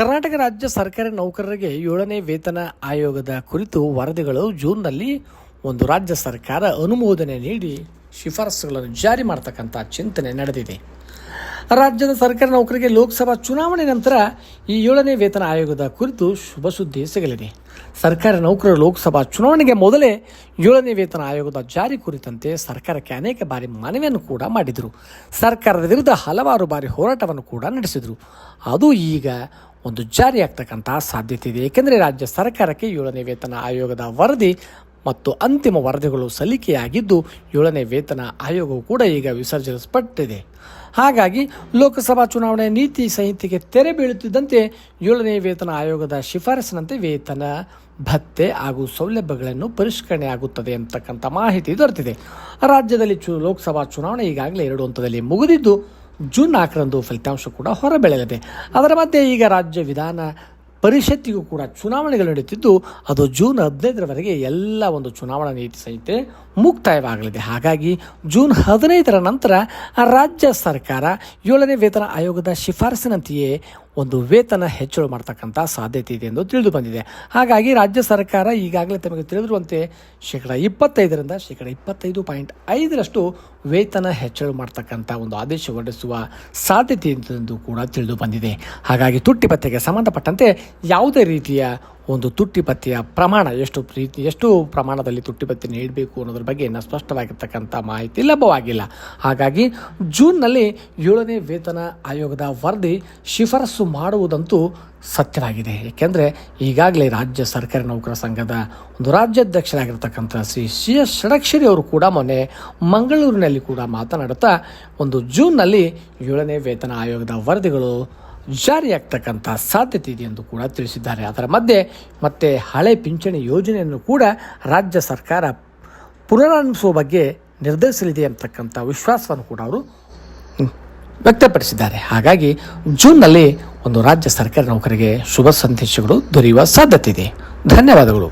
ಕರ್ನಾಟಕ ರಾಜ್ಯ ಸರ್ಕಾರಿ ನೌಕರರಿಗೆ 7ನೇ ವೇತನ ಆಯೋಗದ ಕುರಿತು ವರದಿಗಳು ಜೂನ್ನಲ್ಲಿ ಒಂದು ರಾಜ್ಯ ಸರ್ಕಾರ ಅನುಮೋದನೆ ನೀಡಿ ಶಿಫಾರಸುಗಳನ್ನು ಜಾರಿ ಮಾಡತಕ್ಕಂಥ ಚಿಂತನೆ ನಡೆದಿದೆ. ರಾಜ್ಯದ ಸರ್ಕಾರಿ ನೌಕರರಿಗೆ ಲೋಕಸಭಾ ಚುನಾವಣೆ ನಂತರ ಈ 7ನೇ ವೇತನ ಆಯೋಗದ ಕುರಿತು ಶುಭ ಸುದ್ದಿ ಸಿಗಲಿದೆ. ಸರ್ಕಾರಿ ನೌಕರರು ಲೋಕಸಭಾ ಚುನಾವಣೆಗೆ ಮೊದಲೇ 7ನೇ ವೇತನ ಆಯೋಗದ ಜಾರಿ ಕುರಿತಂತೆ ಸರ್ಕಾರಕ್ಕೆ ಅನೇಕ ಬಾರಿ ಮನವಿಯನ್ನು ಕೂಡ ಮಾಡಿದರು. ಸರ್ಕಾರದ ವಿರುದ್ಧ ಹಲವಾರು ಬಾರಿ ಹೋರಾಟವನ್ನು ಕೂಡ ನಡೆಸಿದರು. ಅದು ಈಗ ಒಂದು ಜಾರಿಯಾಗ್ತಕ್ಕಂತಹ ಸಾಧ್ಯತೆ ಇದೆ. ಏಕೆಂದರೆ ರಾಜ್ಯ ಸರ್ಕಾರಕ್ಕೆ 7ನೇ ವೇತನ ಆಯೋಗದ ವರದಿ ಮತ್ತು ಅಂತಿಮ ವರದಿಗಳು ಸಲ್ಲಿಕೆಯಾಗಿದ್ದು 7ನೇ ವೇತನ ಆಯೋಗವು ಕೂಡ ಈಗ ವಿಸರ್ಜಿಸಲ್ಪಟ್ಟಿದೆ. ಹಾಗಾಗಿ ಲೋಕಸಭಾ ಚುನಾವಣೆ ನೀತಿ ಸಂಹಿತೆಗೆ ತೆರೆ ಬೀಳುತ್ತಿದ್ದಂತೆ 7ನೇ ವೇತನ ಆಯೋಗದ ಶಿಫಾರಸಿನಂತೆ ವೇತನ ಭತ್ಯೆ ಹಾಗೂ ಸೌಲಭ್ಯಗಳನ್ನು ಪರಿಷ್ಕರಣೆ ಆಗುತ್ತದೆ ಅಂತಕ್ಕಂಥ ಮಾಹಿತಿ ದೊರೆತಿದೆ. ರಾಜ್ಯದಲ್ಲಿ ಲೋಕಸಭಾ ಚುನಾವಣೆ ಈಗಾಗಲೇ 2 ಹಂತದಲ್ಲಿ ಮುಗಿದಿದ್ದು ಜೂನ್ 4ರಂದು ಫಲಿತಾಂಶ ಕೂಡ ಹೊರಬೀಳಲಿದೆ. ಅದರ ಮಧ್ಯೆ ಈಗ ರಾಜ್ಯ ವಿಧಾನ ಪರಿಷತ್ತಿಗೂ ಕೂಡ ಚುನಾವಣೆಗಳು ನಡೆಯುತ್ತಿದ್ದು ಅದು ಜೂನ್ 15ರವರೆಗೆ ಎಲ್ಲ ಒಂದು ಚುನಾವಣಾ ನೀತಿ ಸಂಹಿತೆ ಮುಕ್ತಾಯವಾಗಲಿದೆ. ಹಾಗಾಗಿ ಜೂನ್ 15ರ ನಂತರ ರಾಜ್ಯ ಸರ್ಕಾರ 7ನೇ ವೇತನ ಆಯೋಗದ ಶಿಫಾರಸಿನಂತೆಯೇ ಒಂದು ವೇತನ ಹೆಚ್ಚಳ ಮಾಡ್ತಕ್ಕಂಥ ಸಾಧ್ಯತೆ ಇದೆ ಎಂದು ತಿಳಿದು ಬಂದಿದೆ. ಹಾಗಾಗಿ ರಾಜ್ಯ ಸರ್ಕಾರ ಈಗಾಗಲೇ ತಮಗೆ ತಿಳಿದಿರುವಂತೆ 25%ರಿಂದ 25.5% ವೇತನ ಹೆಚ್ಚಳ ಮಾಡ್ತಕ್ಕಂಥ ಒಂದು ಆದೇಶ ಹೊರಡಿಸುವ ಸಾಧ್ಯತೆ ಇದೆ ಎಂದು ಕೂಡ ತಿಳಿದು ಬಂದಿದೆ. ಹಾಗಾಗಿ ತುಟ್ಟಿ ಭತ್ಯೆಗೆ ಸಂಬಂಧಪಟ್ಟಂತೆ ಯಾವುದೇ ರೀತಿಯ ಒಂದು ತುಟ್ಟಿ ಭತ್ಯೆಯ ಪ್ರಮಾಣ ಎಷ್ಟು ಪ್ರಮಾಣದಲ್ಲಿ ತುಟ್ಟಿ ಭತ್ಯೆ ನೀಡಬೇಕು ಅನ್ನೋದ್ರ ಬಗ್ಗೆ ಇನ್ನೂ ಸ್ಪಷ್ಟವಾಗಿರ್ತಕ್ಕಂಥ ಮಾಹಿತಿ ಲಭ್ಯವಾಗಿಲ್ಲ. ಹಾಗಾಗಿ ಜೂನ್ನಲ್ಲಿ 7ನೇ ವೇತನ ಆಯೋಗದ ವರದಿ ಶಿಫಾರಸು ಮಾಡುವುದಂತೂ ಸತ್ಯವಾಗಿದೆ. ಏಕೆಂದರೆ ಈಗಾಗಲೇ ರಾಜ್ಯ ಸರ್ಕಾರಿ ನೌಕರ ಸಂಘದ ಒಂದು ರಾಜ್ಯಾಧ್ಯಕ್ಷರಾಗಿರ್ತಕ್ಕಂಥ ಶ್ರೀ ಎಸ್ ಷಡಕ್ಷರಿ ಅವರು ಕೂಡ ಮೊನ್ನೆ ಮಂಗಳೂರಿನಲ್ಲಿ ಕೂಡ ಮಾತನಾಡುತ್ತಾ ಒಂದು ಜೂನ್ನಲ್ಲಿ 7ನೇ ವೇತನ ಆಯೋಗದ ವರದಿಗಳು ಜಾರಿಯಾಗ್ತಕ್ಕಂಥ ಸಾಧ್ಯತೆ ಇದೆ ಎಂದು ಕೂಡ ತಿಳಿಸಿದ್ದಾರೆ. ಅದರ ಮಧ್ಯೆ ಮತ್ತೆ ಹಳೆ ಪಿಂಚಣಿ ಯೋಜನೆಯನ್ನು ಕೂಡ ರಾಜ್ಯ ಸರ್ಕಾರ ಪುನರಾರಂಭಿಸುವ ಬಗ್ಗೆ ನಿರ್ಧರಿಸಲಿದೆ ಅಂತಕ್ಕಂಥ ವಿಶ್ವಾಸವನ್ನು ಕೂಡ ಅವರು ವ್ಯಕ್ತಪಡಿಸಿದ್ದಾರೆ. ಹಾಗಾಗಿ ಜೂನ್ನಲ್ಲಿ ಒಂದು ರಾಜ್ಯ ಸರ್ಕಾರಿ ನೌಕರರಿಗೆ ಶುಭ ಸಂದೇಶಗಳು ದೊರೆಯುವ ಸಾಧ್ಯತೆ ಇದೆ. ಧನ್ಯವಾದಗಳು.